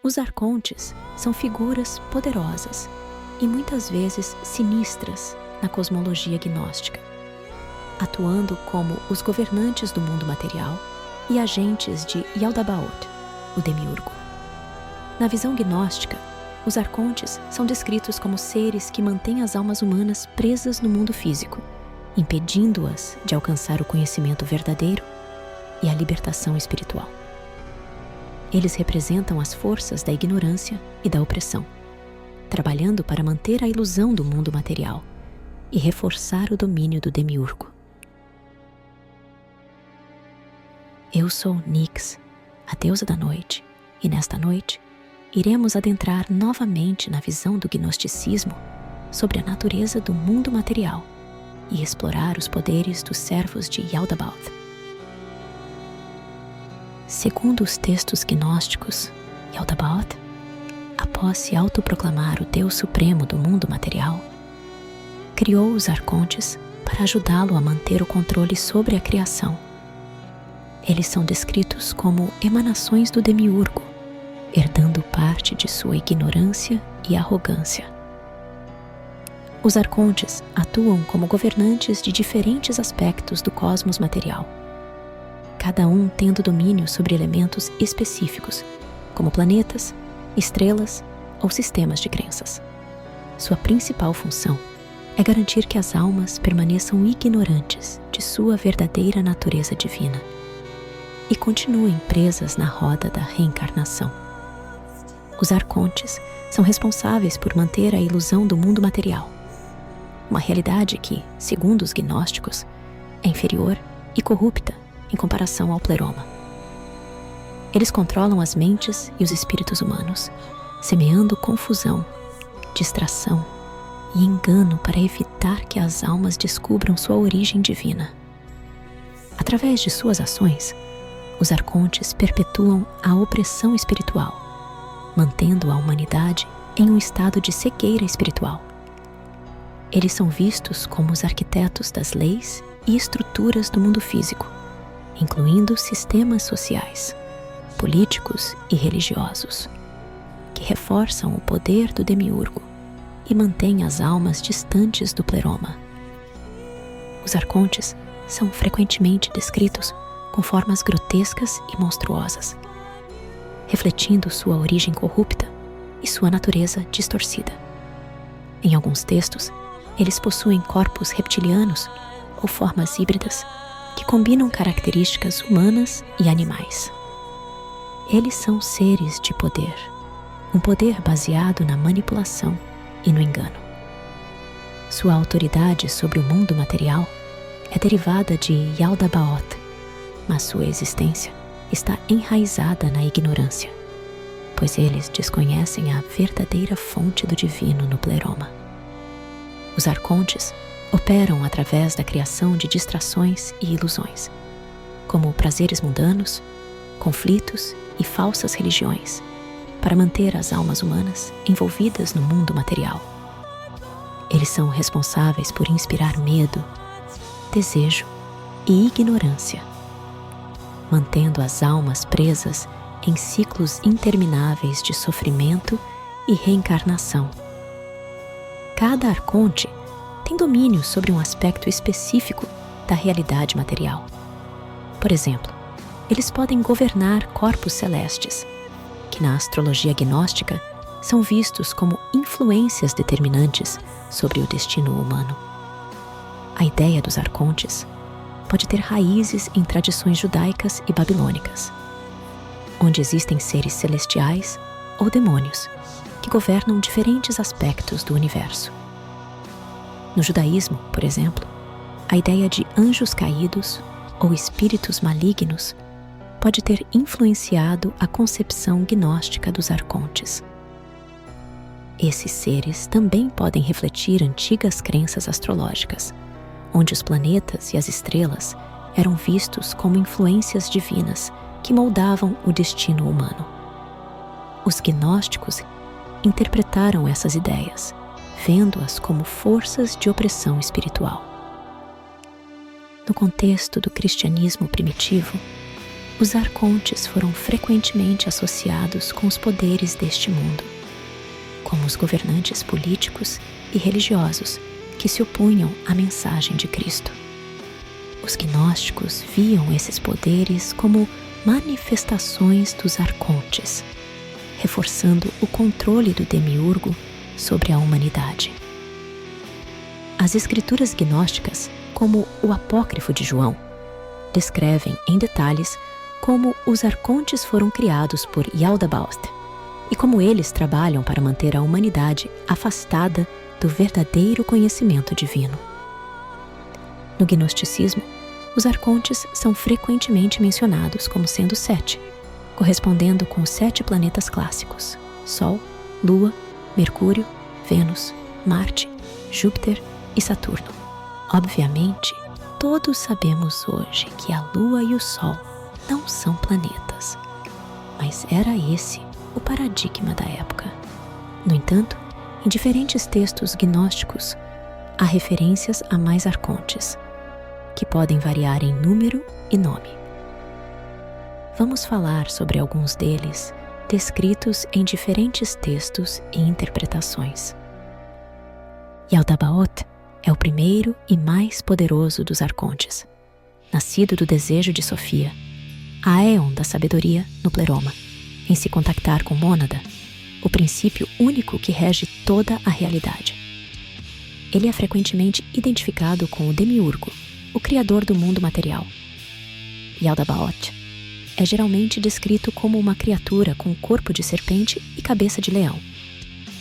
Os arcontes são figuras poderosas e muitas vezes sinistras na cosmologia gnóstica, atuando como os governantes do mundo material e agentes de Yaldabaoth, o demiurgo. Na visão gnóstica, os arcontes são descritos como seres que mantêm as almas humanas presas no mundo físico, impedindo-as de alcançar o conhecimento verdadeiro e a libertação espiritual. Eles representam as forças da ignorância e da opressão, trabalhando para manter a ilusão do mundo material e reforçar o domínio do demiurgo. Eu sou Nyx, a deusa da noite, e nesta noite iremos adentrar novamente na visão do gnosticismo sobre a natureza do mundo material e explorar os poderes dos servos de Yaldabaoth. Segundo os textos gnósticos, Yaldabaoth, após se autoproclamar o Deus Supremo do mundo material, criou os arcontes para ajudá-lo a manter o controle sobre a criação. Eles são descritos como emanações do demiurgo, herdando parte de sua ignorância e arrogância. Os arcontes atuam como governantes de diferentes aspectos do cosmos material, cada um tendo domínio sobre elementos específicos, como planetas, estrelas ou sistemas de crenças. Sua principal função é garantir que as almas permaneçam ignorantes de sua verdadeira natureza divina e continuem presas na roda da reencarnação. Os arcontes são responsáveis por manter a ilusão do mundo material, uma realidade que, segundo os gnósticos, é inferior e corrupta em comparação ao pleroma. Eles controlam as mentes e os espíritos humanos, semeando confusão, distração e engano para evitar que as almas descubram sua origem divina. Através de suas ações, os arcontes perpetuam a opressão espiritual, mantendo a humanidade em um estado de cegueira espiritual. Eles são vistos como os arquitetos das leis e estruturas do mundo físico, incluindo sistemas sociais, políticos e religiosos, que reforçam o poder do demiurgo e mantêm as almas distantes do pleroma. Os arcontes são frequentemente descritos com formas grotescas e monstruosas, refletindo sua origem corrupta e sua natureza distorcida. Em alguns textos, eles possuem corpos reptilianos ou formas híbridas que combinam características humanas e animais. Eles são seres de poder, um poder baseado na manipulação e no engano. Sua autoridade sobre o mundo material é derivada de Yaldabaoth, mas sua existência está enraizada na ignorância, pois eles desconhecem a verdadeira fonte do divino no pleroma. Os arcontes operam através da criação de distrações e ilusões, como prazeres mundanos, conflitos e falsas religiões, para manter as almas humanas envolvidas no mundo material. Eles são responsáveis por inspirar medo, desejo e ignorância, mantendo as almas presas em ciclos intermináveis de sofrimento e reencarnação. Cada arconte tem domínio sobre um aspecto específico da realidade material. Por exemplo, eles podem governar corpos celestes, que na astrologia gnóstica são vistos como influências determinantes sobre o destino humano. A ideia dos arcontes pode ter raízes em tradições judaicas e babilônicas, onde existem seres celestiais ou demônios que governam diferentes aspectos do universo. No judaísmo, por exemplo, a ideia de anjos caídos ou espíritos malignos pode ter influenciado a concepção gnóstica dos arcontes. Esses seres também podem refletir antigas crenças astrológicas, onde os planetas e as estrelas eram vistos como influências divinas que moldavam o destino humano. Os gnósticos interpretaram essas ideias, vendo-as como forças de opressão espiritual. No contexto do cristianismo primitivo, Os arcontes foram frequentemente associados com os poderes deste mundo, como os governantes políticos e religiosos que se opunham à mensagem de Cristo. Os gnósticos viam esses poderes como manifestações dos arcontes, reforçando o controle do demiurgo sobre a humanidade. As escrituras gnósticas, como o Apócrifo de João, descrevem em detalhes como os arcontes foram criados por Yaldabaoth e como eles trabalham para manter a humanidade afastada do verdadeiro conhecimento divino. No gnosticismo, os arcontes são frequentemente mencionados como sendo 7, correspondendo com os 7 planetas clássicos: Sol, Lua, Mercúrio, Vênus, Marte, Júpiter e Saturno. Obviamente, todos sabemos hoje que a Lua e o Sol não são planetas, mas era esse o paradigma da época. No entanto, em diferentes textos gnósticos, há referências a mais arcontes, que podem variar em número e nome. Vamos falar sobre alguns deles, descritos em diferentes textos e interpretações. Yaldabaoth é o primeiro e mais poderoso dos arcontes, nascido do desejo de Sofia, a Aeon da sabedoria no Pleroma, em se contactar com Mônada, o princípio único que rege toda a realidade. Ele é frequentemente identificado com o Demiurgo, o criador do mundo material. Yaldabaoth é geralmente descrito como uma criatura com corpo de serpente e cabeça de leão,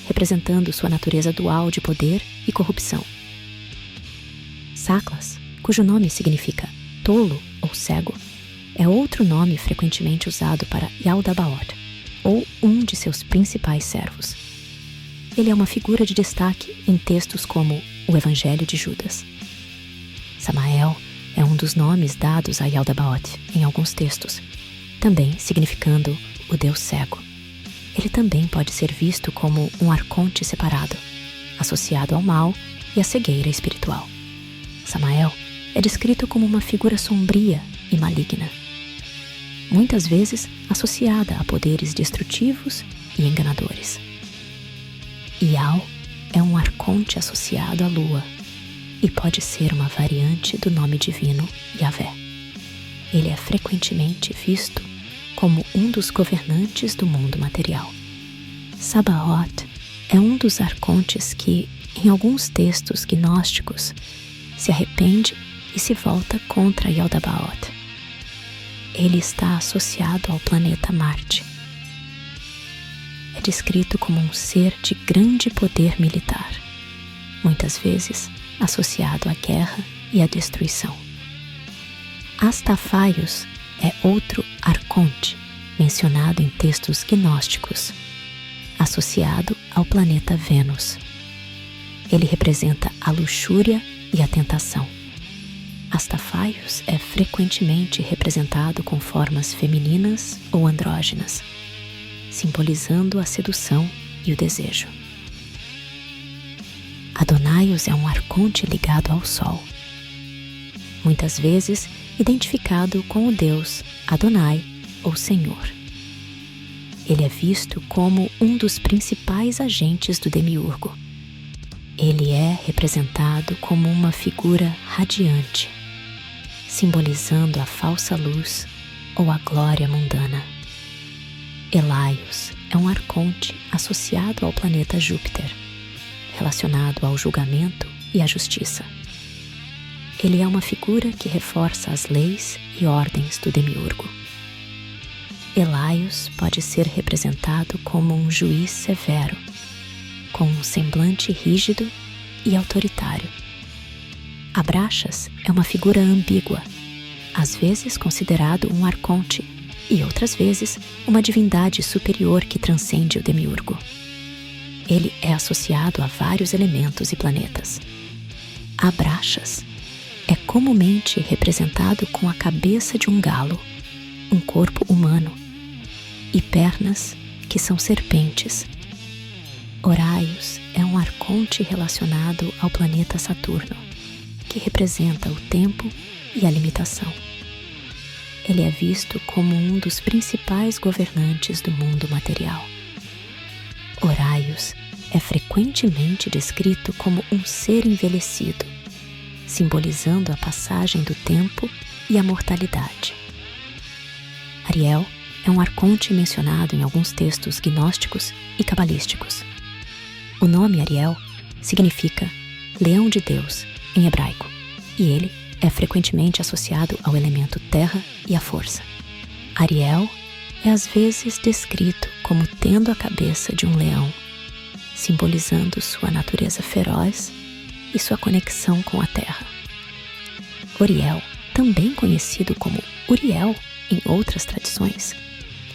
representando sua natureza dual de poder e corrupção. Saklas, cujo nome significa tolo ou cego, é outro nome frequentemente usado para Yaldabaoth, ou um de seus principais servos. Ele é uma figura de destaque em textos como o Evangelho de Judas. Samael é um dos nomes dados a Yaldabaoth em alguns textos, também significando o Deus cego. Ele também pode ser visto como um arconte separado, associado ao mal e à cegueira espiritual. Samael é descrito como uma figura sombria e maligna, muitas vezes associada a poderes destrutivos e enganadores. Ial é um arconte associado à lua e pode ser uma variante do nome divino Yahvé. Ele é frequentemente visto como um dos governantes do mundo material. Sabaoth é um dos arcontes que, em alguns textos gnósticos, se arrepende e se volta contra Yaldabaoth. Ele está associado ao planeta Marte. É descrito como um ser de grande poder militar, muitas vezes associado à guerra e à destruição. Astafaios é outro arconte mencionado em textos gnósticos, associado ao planeta Vênus. Ele representa a luxúria e a tentação. Astafaios é frequentemente representado com formas femininas ou andrógenas, simbolizando a sedução e o desejo. Adonaios é um arconte ligado ao Sol, muitas vezes identificado com o Deus Adonai ou Senhor. Ele é visto como um dos principais agentes do demiurgo. Ele é representado como uma figura radiante, simbolizando a falsa luz ou a glória mundana. Elaios é um arconte associado ao planeta Júpiter, relacionado ao julgamento e à justiça. Ele é uma figura que reforça as leis e ordens do demiurgo. Elaios pode ser representado como um juiz severo, com um semblante rígido e autoritário. Abraxas é uma figura ambígua, às vezes considerado um arconte e outras vezes uma divindade superior que transcende o demiurgo. Ele é associado a vários elementos e planetas. Abraxas é comumente representado com a cabeça de um galo, um corpo humano e pernas que são serpentes. Horaios é um arconte relacionado ao planeta Saturno, que representa o tempo e a limitação. ele é visto como um dos principais governantes do mundo material. Horaios é frequentemente descrito como um ser envelhecido, simbolizando a passagem do tempo e a mortalidade. Ariel é um arconte mencionado em alguns textos gnósticos e cabalísticos. O nome Ariel significa Leão de Deus em hebraico, e ele é frequentemente associado ao elemento terra e à força. Ariel é às vezes descrito como tendo a cabeça de um leão, simbolizando sua natureza feroz e sua conexão com a terra. Oriel, também conhecido como Uriel em outras tradições,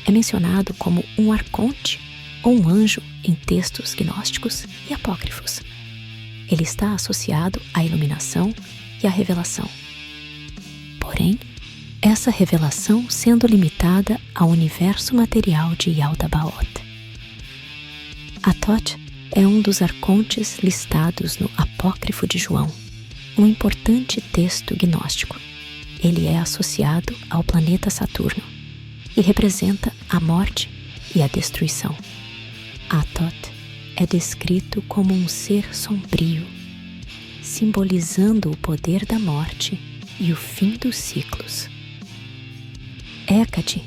é mencionado como um arconte ou um anjo em textos gnósticos e apócrifos. Ele está associado à iluminação e à revelação. Porém, essa revelação sendo limitada ao universo material de Yaldabaoth. Atot é um dos arcontes listados no Apócrifo de João, um importante texto gnóstico. Ele é associado ao planeta Saturno e representa a morte e a destruição. Atot é descrito como um ser sombrio, simbolizando o poder da morte e o fim dos ciclos. Hécate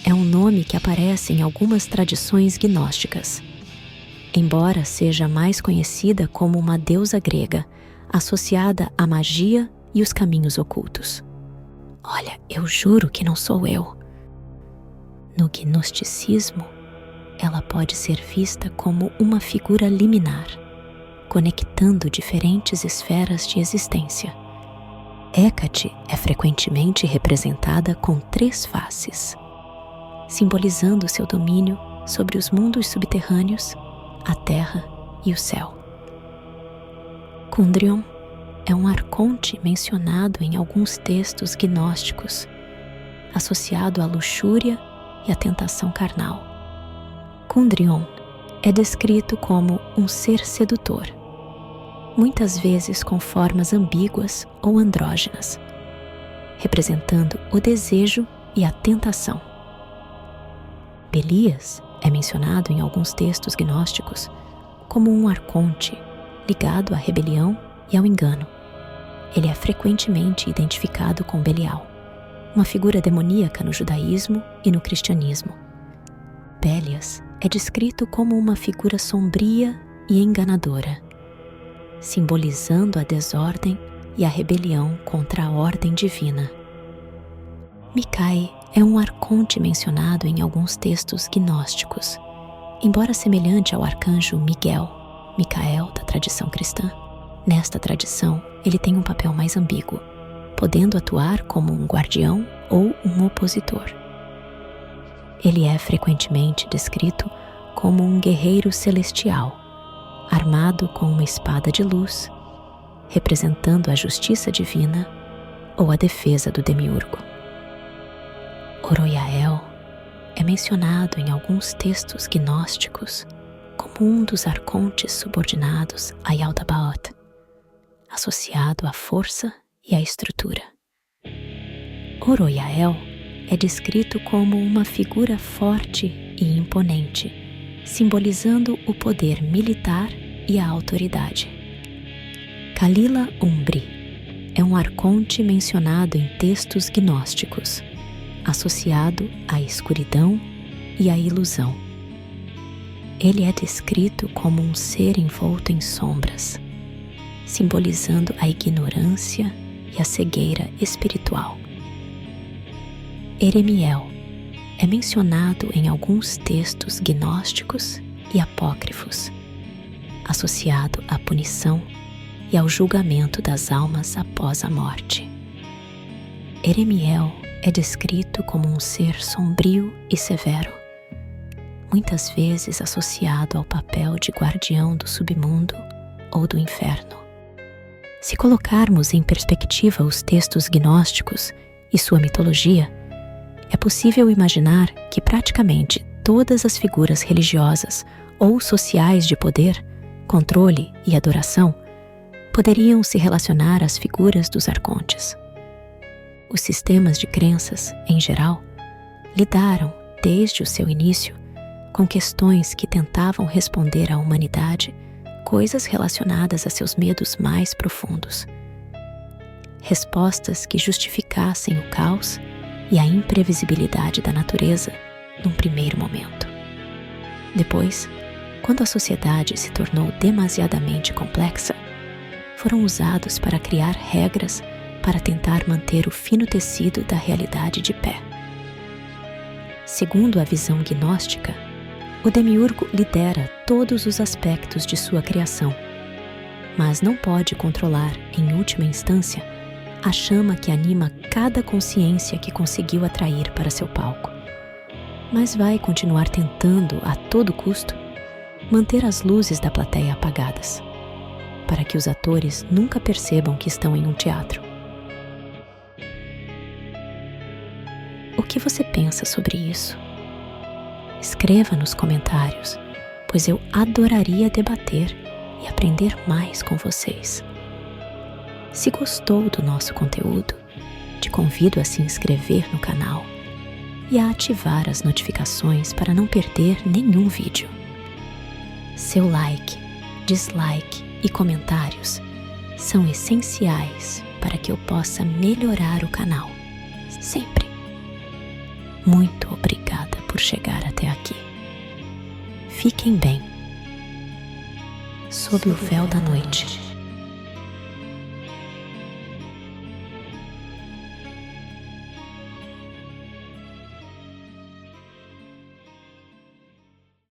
é um nome que aparece em algumas tradições gnósticas, embora seja mais conhecida como uma deusa grega, associada à magia e os caminhos ocultos. Olha, eu juro que não sou eu. No gnosticismo, ela pode ser vista como uma figura liminar, conectando diferentes esferas de existência. Hécate é frequentemente representada com 3 faces, simbolizando seu domínio sobre os mundos subterrâneos, a terra e o céu. Kundrion é um arconte mencionado em alguns textos gnósticos, associado à luxúria e à tentação carnal. Kundrion é descrito como um ser sedutor, muitas vezes com formas ambíguas ou andrógenas, representando o desejo e a tentação. Belias é mencionado em alguns textos gnósticos como um arconte ligado à rebelião e ao engano. Ele é frequentemente identificado com Belial, uma figura demoníaca no judaísmo e no cristianismo. Bélias é descrito como uma figura sombria e enganadora, simbolizando a desordem e a rebelião contra a ordem divina. Micae é um arconte mencionado em alguns textos gnósticos, embora semelhante ao arcanjo Miguel, Micael da tradição cristã. Nesta tradição, ele tem um papel mais ambíguo, podendo atuar como um guardião ou um opositor. Ele é frequentemente descrito como um guerreiro celestial, armado com uma espada de luz, representando a justiça divina ou a defesa do demiurgo. Oroyael é mencionado em alguns textos gnósticos como um dos arcontes subordinados a Yaldabaoth, associado à força e à estrutura. Oroyael é descrito como uma figura forte e imponente, simbolizando o poder militar e a autoridade. Kalila Umbri é um arconte mencionado em textos gnósticos, associado à escuridão e à ilusão. Ele é descrito como um ser envolto em sombras, simbolizando a ignorância e a cegueira espiritual. Eremiel é mencionado em alguns textos gnósticos e apócrifos, associado à punição e ao julgamento das almas após a morte. Eremiel é descrito como um ser sombrio e severo, muitas vezes associado ao papel de guardião do submundo ou do inferno. Se colocarmos em perspectiva os textos gnósticos e sua mitologia, é possível imaginar que praticamente todas as figuras religiosas ou sociais de poder, controle e adoração poderiam se relacionar às figuras dos arcontes. Os sistemas de crenças, em geral, lidaram, desde o seu início, com questões que tentavam responder à humanidade coisas relacionadas a seus medos mais profundos. Respostas que justificassem o caos e a imprevisibilidade da natureza num primeiro momento. Depois, quando a sociedade se tornou demasiadamente complexa, foram usados para criar regras para tentar manter o fino tecido da realidade de pé. Segundo a visão gnóstica, o demiurgo lidera todos os aspectos de sua criação, mas não pode controlar, em última instância, a chama que anima cada consciência que conseguiu atrair para seu palco. Mas vai continuar tentando, a todo custo, manter as luzes da plateia apagadas, para que os atores nunca percebam que estão em um teatro. O que você pensa sobre isso? Escreva nos comentários, pois eu adoraria debater e aprender mais com vocês. Se gostou do nosso conteúdo, te convido a se inscrever no canal e a ativar as notificações para não perder nenhum vídeo. Seu like, dislike e comentários são essenciais para que eu possa melhorar o canal, sempre. Muito obrigada por chegar até aqui. Fiquem bem. Sob o véu da noite.